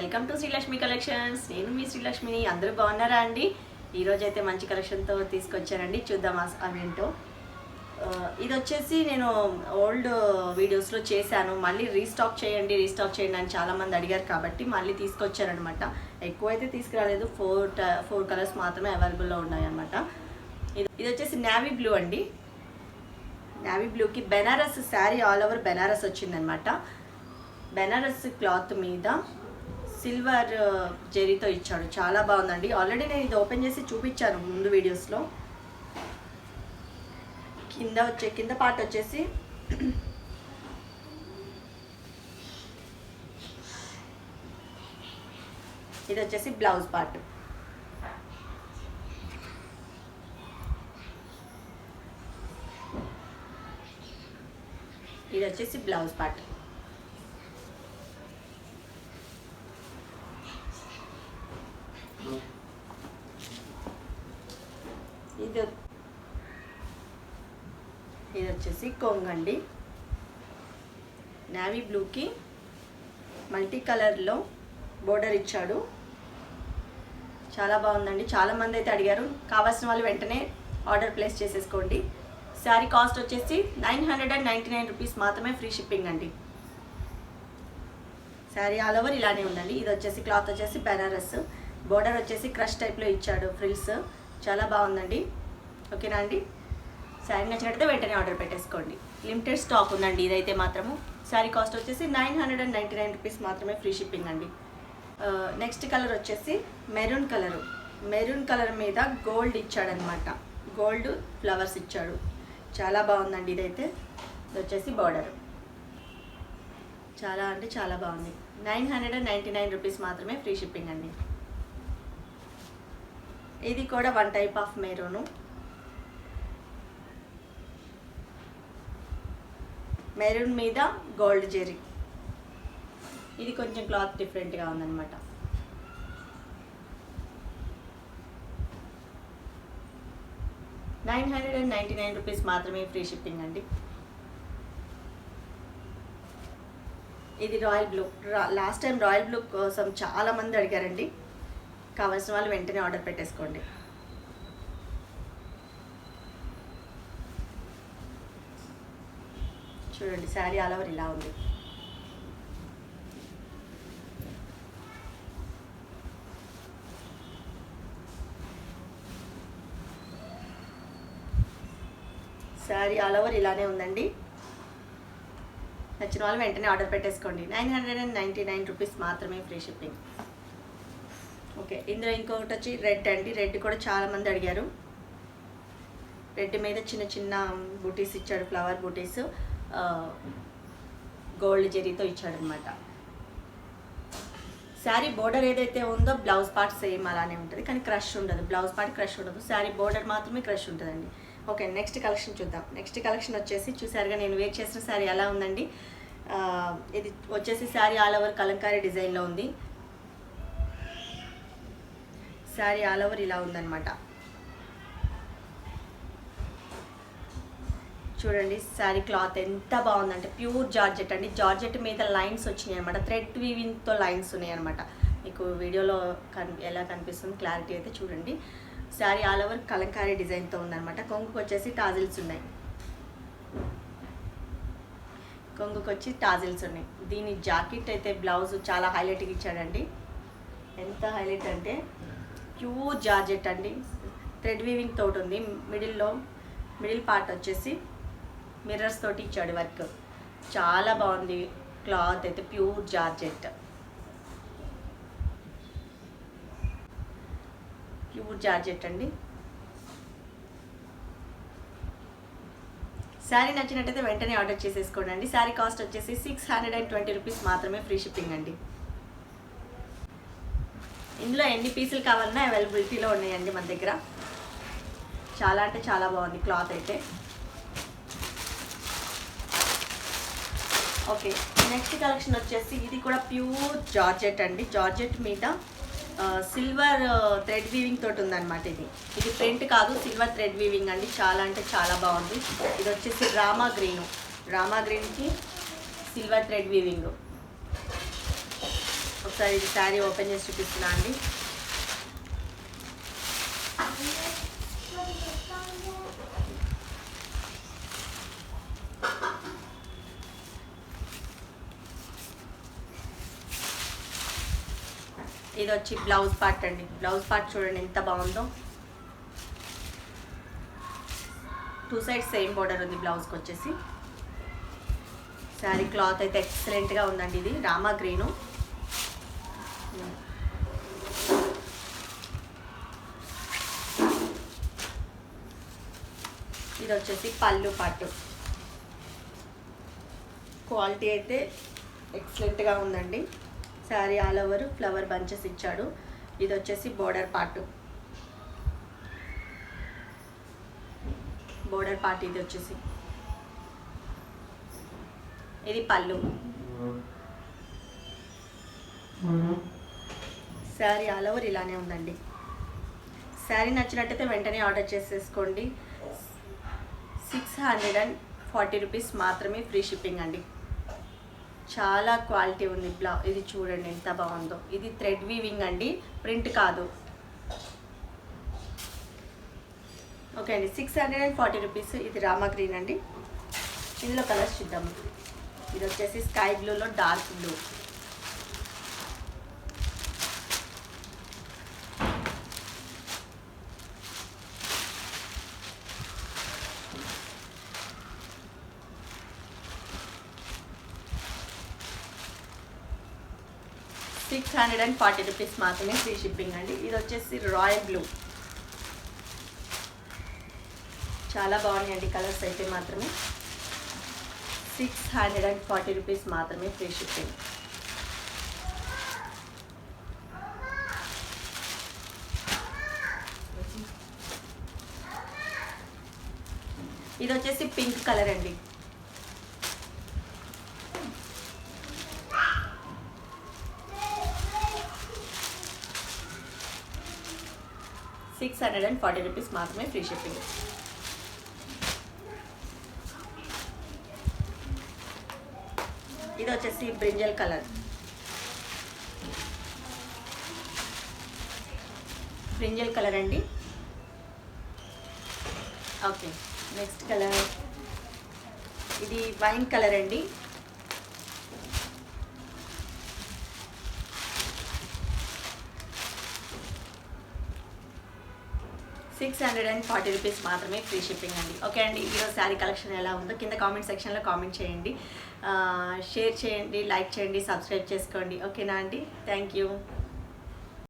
Welcome to Srilakshmi collections. నేను మీ శ్రీలక్ష్మిని. అందరూ బాగున్నారా అండి? ఈరోజు అయితే మంచి కలెక్షన్తో తీసుకొచ్చానండి. చూద్దాం అవేంటో. ఇది వచ్చేసి నేను ఓల్డ్ వీడియోస్లో చేశాను. మళ్ళీ రీస్టాక్ చేయండి అని చాలామంది అడిగారు కాబట్టి మళ్ళీ తీసుకొచ్చారనమాట. ఎక్కువైతే తీసుకురాలేదు, ఫోర్ కలర్స్ మాత్రమే అవైలబుల్లో ఉన్నాయన్నమాట. ఇది వచ్చేసి నేవీ బ్లూ అండి. నేవీ బ్లూకి బెనారస్ శారీ ఆల్ ఓవర్ బెనారస్ వచ్చిందనమాట. బెనారస్ క్లాత్ మీద సిల్వర్ జెరీతో ఇచ్చాడు. చాలా బాగుందండి. ఆల్రెడీ నేను ఇది ఓపెన్ చేసి చూపించాను ముందు వీడియోస్లో. కింద పార్ట్ వచ్చేసి ఇది వచ్చేసి బ్లౌజ్ పార్ట్. ఇది వచ్చేసి బ్లౌజ్ పార్ట్. ఇది వచ్చేసి కొంగండి. నేవీ బ్లూకి మల్టీ కలర్లో బోర్డర్ ఇచ్చాడు. చాలా బాగుందండి. చాలామంది అయితే అడిగారు. కావాల్సిన వాళ్ళు వెంటనే ఆర్డర్ ప్లేస్ చేసేసుకోండి. శారీ కాస్ట్ వచ్చేసి 999 రూపీస్ మాత్రమే, ఫ్రీ షిప్పింగ్ అండి. శారీ ఆల్ ఓవర్ ఇలానే ఉందండి. ఇది వచ్చేసి క్లాత్ వచ్చేసి బెనారస్, బోర్డర్ వచ్చేసి క్రష్ టైప్లో ఇచ్చాడు, ఫ్రిల్స్. చాలా బాగుందండి. ఓకేనా అండి? శారీ నచ్చినట్లయితే వెంటనే ఆర్డర్ పెట్టేసుకోండి. లిమిటెడ్ స్టాక్ ఉందండి ఇదైతే మాత్రము. శారీ కాస్ట్ వచ్చేసి 999 రూపీస్ మాత్రమే, ఫ్రీ షిప్పింగ్ అండి. నెక్స్ట్ కలర్ వచ్చేసి మెరూన్ కలరు. మెరూన్ కలర్ మీద గోల్డ్ ఇచ్చాడనమాట. గోల్డ్ ఫ్లవర్స్ ఇచ్చాడు. చాలా బాగుందండి ఇదైతే. ఇది వచ్చేసి బార్డర్. చాలా అంటే చాలా బాగుంది. 999 రూపీస్ మాత్రమే, ఫ్రీ షిప్పింగ్ అండి. ఇది కూడా one type of maroon. Maroon మీద గోల్డ్ జెరీ. ఇది కొంచెం క్లాత్ డిఫరెంట్గా ఉందన్నమాట. ₹999 మాత్రమే, ఫ్రీ షిప్పింగ్ అండి. ఇది royal blue. Last time royal blue కోసం చాలామంది అడిగారండి. కావాల్సిన వాళ్ళు వెంటనే ఆర్డర్ పెట్టేసుకోండి. చూడండి, శారీ ఆల్ ఓవర్ ఇలా ఉంది. శారీ ఆల్ ఓవర్ ఇలానే ఉందండి. నచ్చిన వాళ్ళు వెంటనే ఆర్డర్ పెట్టేసుకోండి. 999 రూపీస్ మాత్రమే, ఫ్రీ షిప్పింగ్. ఓకే, ఇందులో ఇంకొకటి వచ్చి రెడ్ అండి. రెడ్ కూడా చాలామంది అడిగారు. రెడ్ మీద చిన్న చిన్న బూటీస్ ఇచ్చాడు, ఫ్లవర్ బూటీస్. గోల్డ్ జెరీతో ఇచ్చాడనమాట. శారీ బోర్డర్ ఏదైతే ఉందో బ్లౌజ్ పార్ట్ సేమ్ అలానే ఉంటుంది, కానీ క్రష్ ఉండదు. బ్లౌజ్ పార్ట్ క్రష్ ఉండదు, శారీ బోర్డర్ మాత్రమే క్రష్ ఉంటుందండి. ఓకే, నెక్స్ట్ కలెక్షన్ చూద్దాం. నెక్స్ట్ కలెక్షన్ వచ్చేసి చూసారుగా నేను వేర్ చేసిన శారీ ఎలా ఉందండి. ఇది వచ్చేసి శారీ ఆల్ ఓవర్ కలంకారీ డిజైన్లో ఉంది. శారీ ఆల్ ఓవర్ ఇలా ఉందన్నమాట. చూడండి, శారీ క్లాత్ ఎంత బాగుందంటే ప్యూర్ జార్జెట్ అండి. జార్జెట్ మీద లైన్స్ వచ్చినాయి అనమాట. థ్రెడ్ వీవింగ్తో లైన్స్ ఉన్నాయి అనమాట. మీకు వీడియోలో ఎలా కనిపిస్తుంది క్లారిటీ అయితే చూడండి. శారీ ఆల్ ఓవర్ కలంకారీ డిజైన్తో ఉందన్నమాట. కొంగుకు వచ్చేసి టాజిల్స్ ఉన్నాయి. కొంగుకు వచ్చి టాజిల్స్ ఉన్నాయి. దీని జాకెట్ అయితే బ్లౌజ్ చాలా హైలైట్గా ఇచ్చాడండి. ఎంత హైలైట్ అంటే ప్యూర్ జార్జెట్ అండి. థ్రెడ్ వీవింగ్ తోటి ఉంది. మిడిల్ పార్ట్ వచ్చేసి మిర్రర్స్ తోటి ఇచ్చాడు వర్క్. చాలా బాగుంది. క్లాత్ అయితే ప్యూర్ జార్జెట్. ప్యూర్ జార్జెట్ అండి. శారీ నచ్చినట్టయితే వెంటనే ఆర్డర్ చేసేసుకోండి. శారీ కాస్ట్ వచ్చేసి 620 రూపీస్ మాత్రమే, ఫ్రీ షిప్పింగ్ అండి. ఇందులో ఎన్ని పీసులు కావాలన్నా అవైలబిలిటీలో ఉన్నాయండి మన దగ్గర. చాలా అంటే చాలా బాగుంది క్లాత్ అయితే. ఓకే, నెక్స్ట్ కలెక్షన్ వచ్చేసి ఇది కూడా ప్యూర్ జార్జెట్ అండి. జార్జెట్ మీద సిల్వర్ థ్రెడ్ వీవింగ్ తోటి ఉందన్నమాట. ఇది ప్రింట్ కాదు, సిల్వర్ థ్రెడ్ వీవింగ్ అండి. చాలా అంటే చాలా బాగుంది. ఇది వచ్చేసి రామా గ్రీన్కి సిల్వర్ థ్రెడ్ వీవింగ్. ఒక ఒకసారి ఇది శారీ ఓపెన్ చేసి చూపిస్తున్నా అండి. ఇది వచ్చి బ్లౌజ్ పార్ట్ అండి. బ్లౌజ్ పార్ట్ చూడండి ఎంత బాగుందో. 2 సైడ్స్ సేమ్ బోర్డర్ ఉంది బ్లౌజ్కి వచ్చేసి. శారీ క్లాత్ అయితే ఎక్సలెంట్గా ఉందండి. ఇది రామా గ్రీను. ఇది వచ్చేసి పళ్ళు పార్ట్. క్వాలిటీ అయితే ఎక్సలెంట్గా ఉందండి. Sari all over flower bunches ఇచ్చాడు. ఇది వచ్చేసి బోర్డర్ పార్ట్. బోర్డర్ పార్ట్ ఇది వచ్చేసి. ఇది పళ్ళు. శారీ ఆల్ ఓవర్ ఇలానే ఉందండి. శారీ నచ్చినట్టయితే వెంటనే ఆర్డర్ చేసేసుకోండి. 640 రూపీస్ మాత్రమే, ఫ్రీ షిప్పింగ్ అండి. చాలా క్వాలిటీ ఉంది. ఇది చూడండి ఎంత బాగుందో. ఇది థ్రెడ్ వీవింగ్ అండి, ప్రింట్ కాదు. ఓకే అండి, 640 రూపీస్. ఇది రామా గ్రీన్ అండి. ఇందులో కలర్స్ చూద్దాము. ఇది వచ్చేసి స్కై బ్లూలో డార్క్ బ్లూ. $640 రూపీస్ మాత్రమే, ఫ్రీ షిప్పింగ్ అండి. ఇది వచ్చేసి రాయల్ బ్లూ. చాలా బాగున్నాయండి కలర్స్ అయితే మాత్రమే. 640 రూపీస్ మాత్రమే, ఫ్రీ షిప్పింగ్. ఇది వచ్చేసి పింక్ కలర్ అండి. $640 రూపీస్ మాత్రమే, ఫ్రీ షిప్పింగ్. ఇది వచ్చేసి బ్రింజల్ కలర్. బ్రింజల్ కలర్ అండి. ఓకే, నెక్స్ట్ కలర్ ఇది వైన్ కలర్ అండి. $640 రూపీస్ మాత్రమే, ఫ్రీ షిప్పింగ్ అండి. ఓకే అండి, ఈరోజు శారీ కలెక్షన్ ఎలా ఉందో కింద కామెంట్ సెక్షన్లో కామెంట్ చేయండి, షేర్ చేయండి, లైక్ చేయండి, సబ్స్క్రైబ్ చేసుకోండి. ఓకేనా అండి? Thank you.